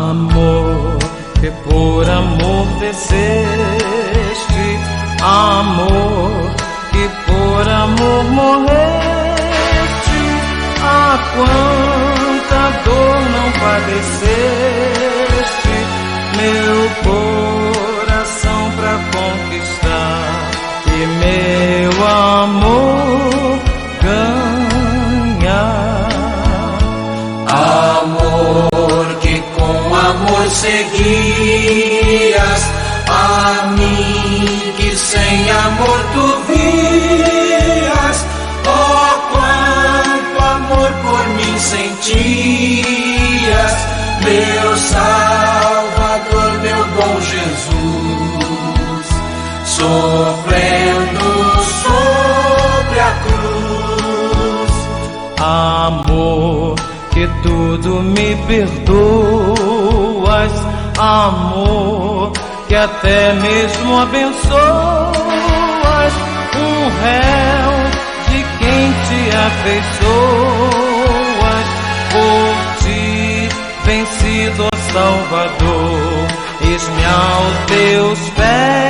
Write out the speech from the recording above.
Amor, que por amor desceste, amor, que por amor morreste. Ah, quanta dor não padeceste, meu coração pra conquistar, e meu amor ganhar. Amor, que com amor seguias a mim, que sem amor tu vias. Oh, quanto amor por mim sentias, meu Salvador, meu bom Jesus, sofrendo sobre a cruz. Amor, que tudo me perdoas, amor, que até mesmo abençoas, um réu de quem te afeiçoas, por ti vencido, ó Salvador, eis-me aos teus pés.